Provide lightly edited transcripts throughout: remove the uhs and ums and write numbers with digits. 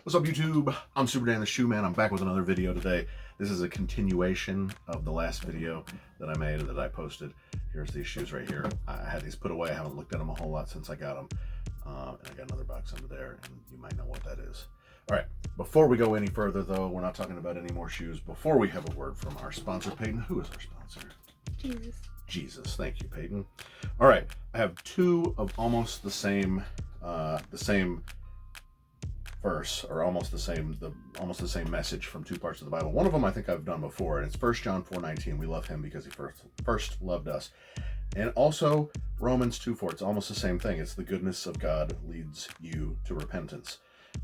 What's up, YouTube? I'm Super Dan the Shoe Man. I'm back with another video today. This is a continuation of the last video that I made that I posted. Here's these shoes right here. I had these put away. I haven't looked at them a whole lot since I got them. And I got another box under there, and you might know what that is. All right, before we go any further, though, we're not talking about any more shoes. Before we have a word from our sponsor, Peyton. Who is our sponsor? Jesus. Thank you, Peyton. All right, I have two of almost the same verse, or almost the same message from two parts of the Bible. One of them I think I've done before, and it's 1 John 4:19. We love him because he first loved us. And also Romans 2:4. It's almost the same thing. It's the goodness of God leads you to repentance.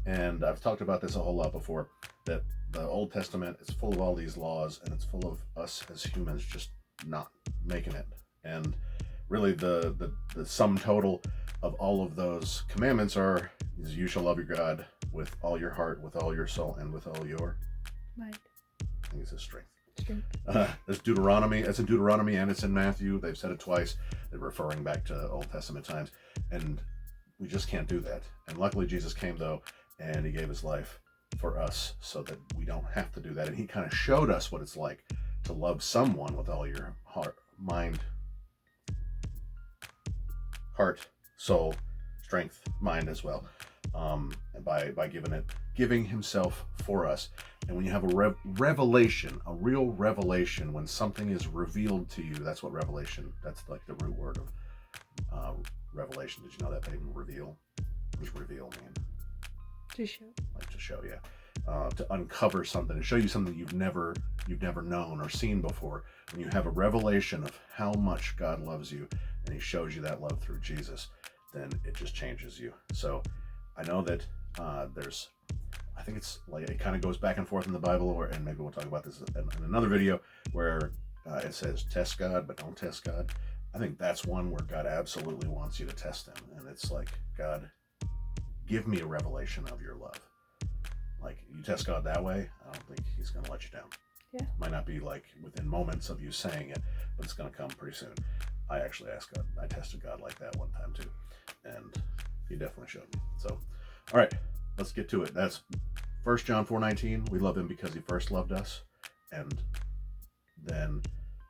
And I've talked about this a whole lot before, that the Old Testament is full of all these laws, and it's full of us as humans just not making it. And really the sum total of all of those commandments is you shall love your God with all your heart, with all your soul, and with all your might. I think it says strength. There's Deuteronomy. It's in Deuteronomy and it's in Matthew. They've said it twice. They're referring back to Old Testament times, and we just can't do that. And luckily Jesus came, though, and he gave his life for us so that we don't have to do that. And he kind of showed us what it's like to love someone with all your heart, soul, strength, mind as well, and by giving himself for us. And when you have a revelation, a real revelation, when something is revealed to you, that's what revelation, that's like the root word of revelation. Did you know that, Peyton? Reveal? What does reveal mean? To show. Like to show, yeah. To uncover something, to show you something you've never known or seen before. When you have a revelation of how much God loves you, and he shows you that love through Jesus, then it just changes you. So I know that I think it's like, it kind of goes back and forth in the Bible, and maybe we'll talk about this in another video, where it says test God, but don't test God. I think that's one where God absolutely wants you to test him. And it's like, God, give me a revelation of your love. Like, you test God that way, I don't think he's going to let you down. Yeah. Might not be like within moments of you saying it, but it's going to come pretty soon. I actually asked God, I tested God like that one time too, and he definitely showed me. So, all right, let's get to it. That's 1 John 4:19. We love him because he first loved us. And then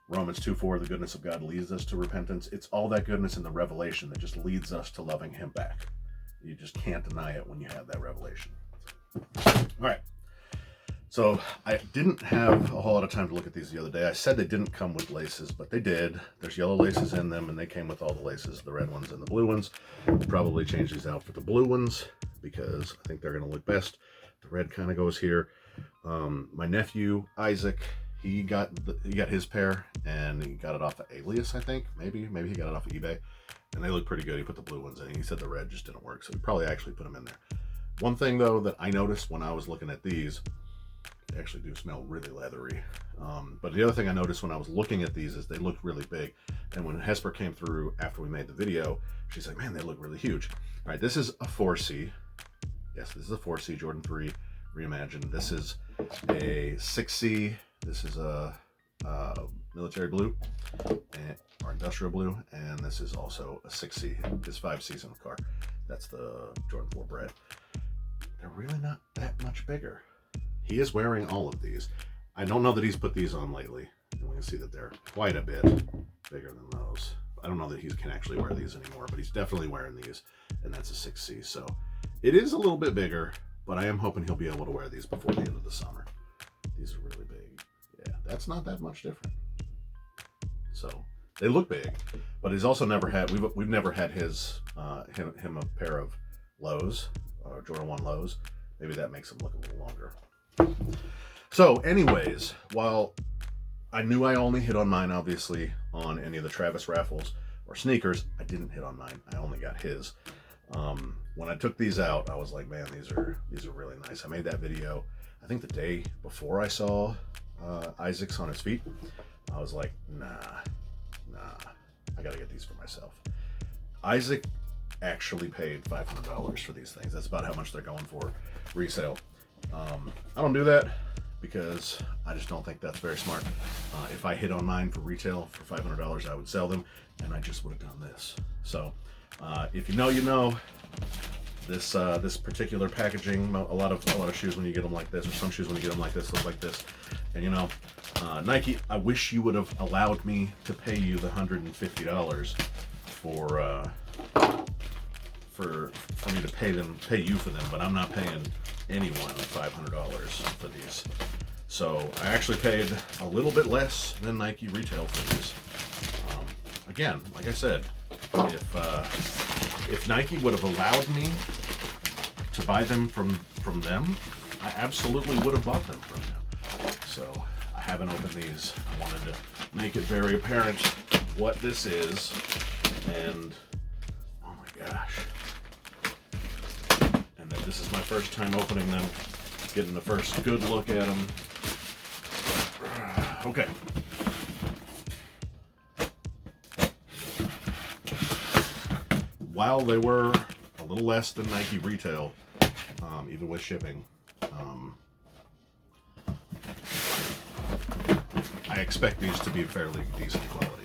Romans 2:4, the goodness of God leads us to repentance. It's all that goodness in the revelation that just leads us to loving him back. You just can't deny it when you have that revelation. All right. So I didn't have a whole lot of time to look at these the other day. I said they didn't come with laces, but they did. There's yellow laces in them, and they came with all the laces, the red ones and the blue ones. We'll probably change these out for the blue ones because I think they're going to look best. The red kind of goes here. My nephew, Isaac, he got his pair, and he got it off of Alias, I think. Maybe he got it off of eBay, and they look pretty good. He put the blue ones in. He said the red just didn't work, so he probably actually put them in there. One thing, though, that I noticed when I was looking at these, they actually do smell really leathery. But the other thing I noticed when I was looking at these is they looked really big. And when Hesper came through after we made the video, she's like, man, they look really huge. All right, this is a 4C. Yes, this is a 4C Jordan 3 reimagined. This is a 6C. This is a military blue or industrial blue. And this is also a 6C. There's 5 C's in the car. That's the Jordan 4 Bred. They're really not that much bigger. He is wearing all of these. I don't know that he's put these on lately. And we can see that they're quite a bit bigger than those. I don't know that he can actually wear these anymore, but he's definitely wearing these, and that's a 6C. So it is a little bit bigger, but I am hoping he'll be able to wear these before the end of the summer. These are really big. Yeah, that's not that much different. So they look big, but he's also never had, we've never had him a pair of lows, Jordan 1 lows. Maybe that makes them look a little longer. So anyways, while I knew I only hit on mine, obviously, on any of the Travis raffles or sneakers, I didn't hit on mine. I only got his. When I took these out, I was like, man, these are really nice. I made that video, I think the day before I saw Isaac's on his feet. I was like, nah, I gotta get these for myself. Isaac actually paid $500 for these things. That's about how much they're going for resale. I don't do that because I just don't think that's very smart. If I hit on mine for retail for $500, I would sell them, and I just would have done this. So if you know, you know. this particular packaging, a lot of shoes when you get them like this, or some shoes when you get them like this, look like this. And you know, Nike, I wish you would have allowed me to pay you the $150 for me to pay you for them, but I'm not paying anyone $500 for these. So I actually paid a little bit less than Nike retail for these. Again, like I said, if Nike would have allowed me to buy them from them, I absolutely would have bought them from them. So I haven't opened these. I wanted to make it very apparent what this is, and oh my gosh. And that this is my first time opening them, getting the first good look at them. Okay. While they were a little less than Nike retail, even with shipping, I expect these to be fairly decent quality,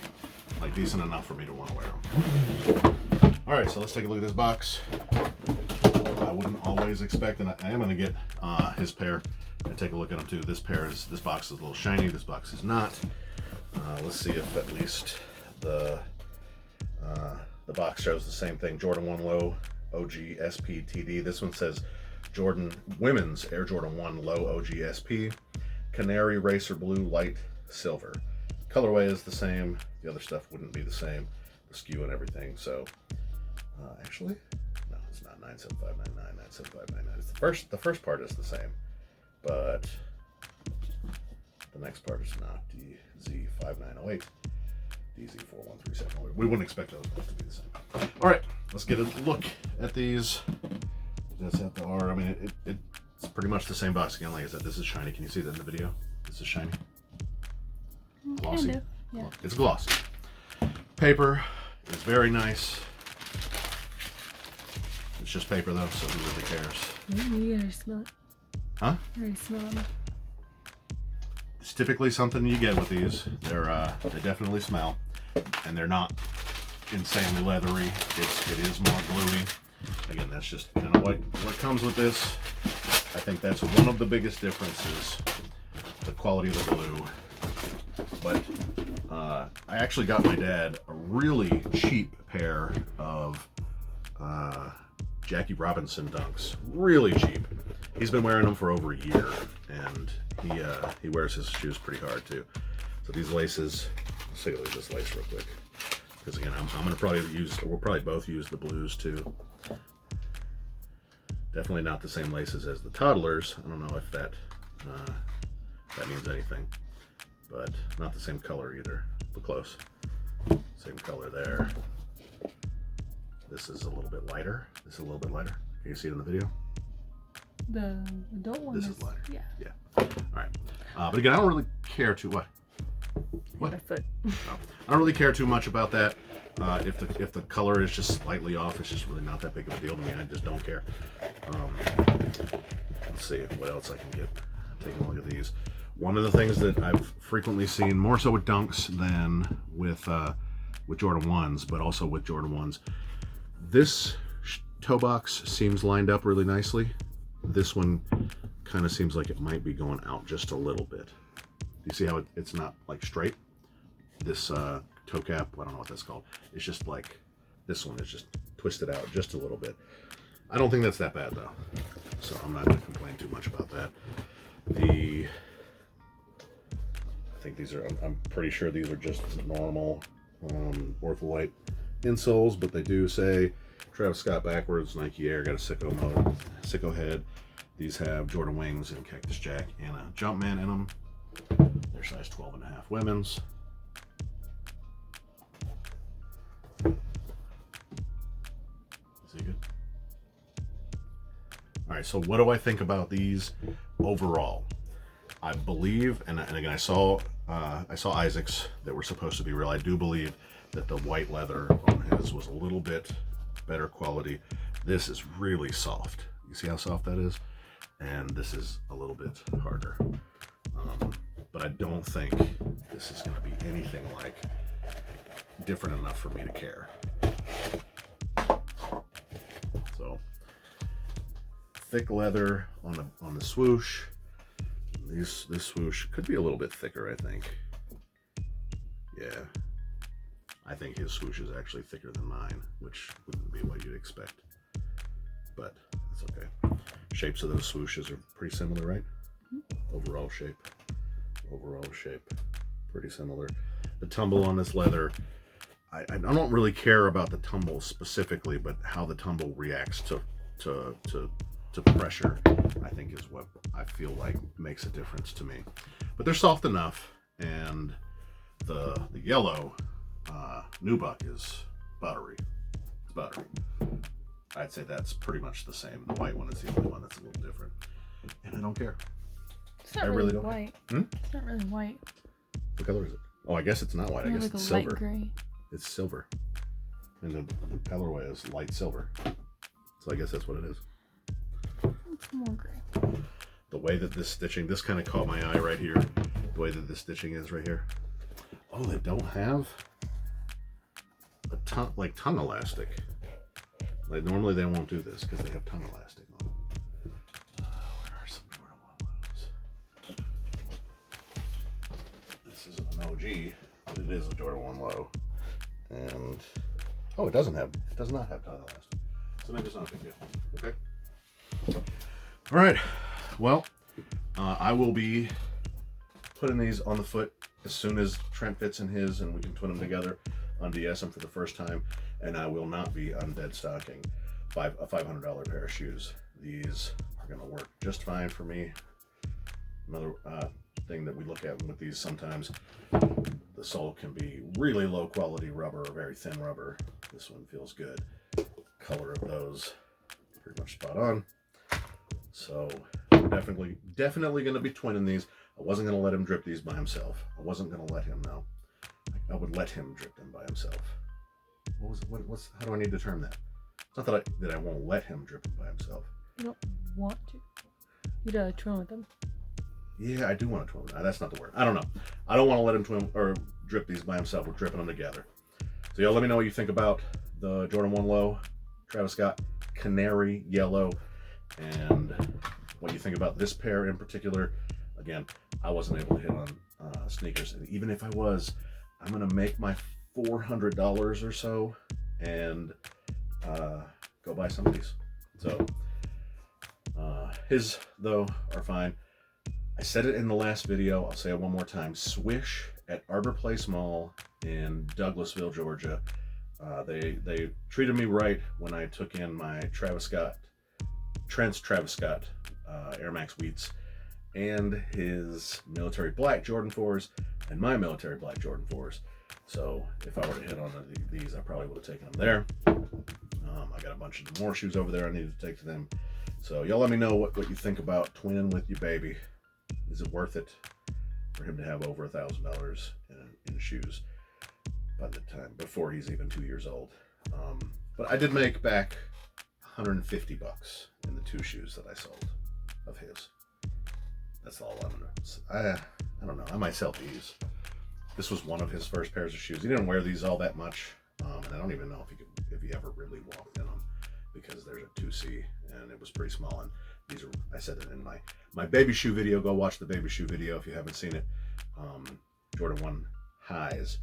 like decent enough for me to want to wear them. All right, so let's take a look at this box. I wouldn't always expect, and I am going to get his pair and take a look at them too. This box is a little shiny. This box is not. Let's see if at least the box shows the same thing. Jordan 1 Low OG SP TD. This one says Jordan Women's Air Jordan 1 Low OG SP Canary Racer Blue Light Silver. Colorway is the same. The other stuff wouldn't be the same. The SKU and everything. So actually, no, it's not 97599. 97599. It's the first part is the same, but the next part is not. DZ5908. DZ41370. We wouldn't expect those both to be the same. All right, let's get a look at these. That's at the R. I mean, it's pretty much the same box again. Like I said, this is shiny. Can you see that in the video? This is shiny. Glossy. Kind of, yeah. It's glossy. Paper is very nice. It's just paper though, so who really cares? You gotta smell it. Huh? You already smell it. It's typically something you get with these. They definitely smell, and they're not insanely leathery. It is more gluey. Again, that's just kind of what comes with this. I think that's one of the biggest differences, the quality of the glue. But I actually got my dad a really cheap pair of Jackie Robinson Dunks. Really cheap. He's been wearing them for over a year, and he wears his shoes pretty hard too. So these laces, let's take a look at this lace real quick, because again, I'm gonna we'll probably both use the blues too. Definitely not the same laces as the toddlers. I don't know if that means anything, but not the same color either, but close. Same color there. This is a little bit lighter. This is a little bit lighter. Can you see it in the video? The adult one. This is lighter. Yeah. Yeah. All right. But again, I don't really care too what. My foot. No. I don't really care too much about that. If the color is just slightly off, it's just really not that big of a deal to me. I just don't care. Let's see what else I can get. Taking a look at these. One of the things that I've frequently seen, more so with Dunks than with Jordan 1s, but also with Jordan 1s, this toe box seems lined up really nicely. This one kind of seems like it might be going out just a little bit. Do you see how it's not like straight? This toe cap, I don't know what that's called. It's just like, this one is just twisted out just a little bit. I don't think that's that bad though, so I'm not going to complain too much about that. I think these are, I'm pretty sure these are just normal Ortholite insoles, but they do say Travis Scott backwards, Nike Air, got a sicko head. These have Jordan wings and Cactus Jack and a Jumpman in them. They're size 12 and a half women's. Is it good? All right, so what do I think about these overall? I believe, and again, I saw Isaac's that were supposed to be real. I do believe that the white leather on his was a little bit better quality. This is really soft. You see how soft that is? And this is a little bit harder. But I don't think this is going to be anything like different enough for me to care. So thick leather on the swoosh. This swoosh could be a little bit thicker, I think. Yeah, I think his swoosh is actually thicker than mine, which wouldn't be what you'd expect, but that's okay. Shapes of those swooshes are pretty similar, right? Overall shape, pretty similar. The tumble on this leather, I don't really care about the tumble specifically, but how the tumble reacts to pressure, I think is what I feel like makes a difference to me. But they're soft enough, and the yellow nubuck is buttery. It's buttery. I'd say that's pretty much the same. The white one is the only one that's a little different, and I don't care. It's not I really really don't. white. It's not really white. What color is it? Oh, I guess it's not white. I guess like it's a light silver. gray. It's silver, and the colorway is light silver. So I guess that's what it is. It's more gray. The way that this stitching, this kind of caught my eye right here. The way that this stitching is right here. Oh, they don't have a tongue elastic. Like normally they won't do this because they have tongue elastic on. Where are some Jordan 1 lows? This isn't an OG, but it is a Jordan 1 low. And oh, it does not have tongue elastic. So maybe it's not a big deal. Okay. All right. Well, I will be putting these on the foot as soon as Trent fits in his and we can twin them together on DS for the first time. And I will not be on dead stocking a $500 pair of shoes. These are going to work just fine for me. Another thing that we look at with these sometimes, the sole can be really low quality rubber or very thin rubber. This one feels good. Color of those pretty much spot on. So I'm definitely going to be twinning these. I wasn't going to let him drip these by himself. I wasn't going to let him know. I would let him drip them by himself. What was it? How do I need to term that? It's not that I won't let him drip them by himself. You don't want to. You gotta twin with them. Yeah, I do want to twin them. That's not the word. I don't know. I don't want to let him twin or drip these by himself. We're dripping them together. So y'all let me know what you think about the Jordan 1 Low, Travis Scott Canary Yellow, and what you think about this pair in particular. Again, I wasn't able to hit on sneakers, and even if I was, I'm gonna make my $400 or so and go buy some of these. So his though are fine. I said it in the last video, I'll say it one more time. Swish at Arbor Place Mall in Douglasville, Georgia. They treated me right when I took in my Trent's Travis Scott Air Max Wheats and his military black Jordan 4s and my military black Jordan 4s. So if I were to hit on these, I probably would have taken them there. I got a bunch of more shoes over there I needed to take to them. So y'all let me know what you think about twinning with your baby. Is it worth it for him to have over $1,000 in shoes by the time before he's even 2 years old? But I did make back $150 in the 2 shoes that I sold of his. That's all I'm gonna. I don't know. I might sell these. This was one of his first pairs of shoes. He didn't wear these all that much, and I don't even know if he ever really walked in them because there's a 2C and it was pretty small. And these are, I said it in my baby shoe video. Go watch the baby shoe video if you haven't seen it. Jordan 1 highs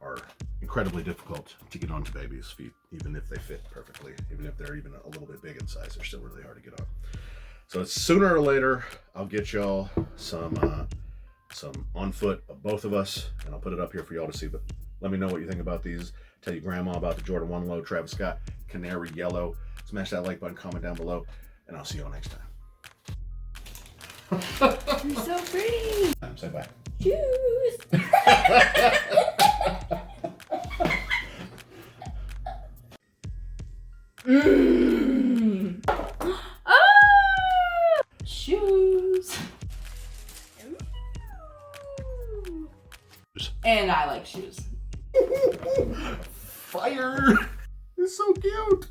are incredibly difficult to get onto babies' feet, even if they fit perfectly. Even if they're even a little bit big in size, they're still really hard to get on. So sooner or later, I'll get y'all some on foot of both of us, and I'll put it up here for y'all to see. But let me know what you think about these. Tell your grandma about the Jordan 1 Low Travis Scott Canary Yellow. Smash that like button, comment down below, and I'll see y'all next time. You're so pretty. Say bye. Shoes. Shoes. And I like shoes. Fire! It's so cute.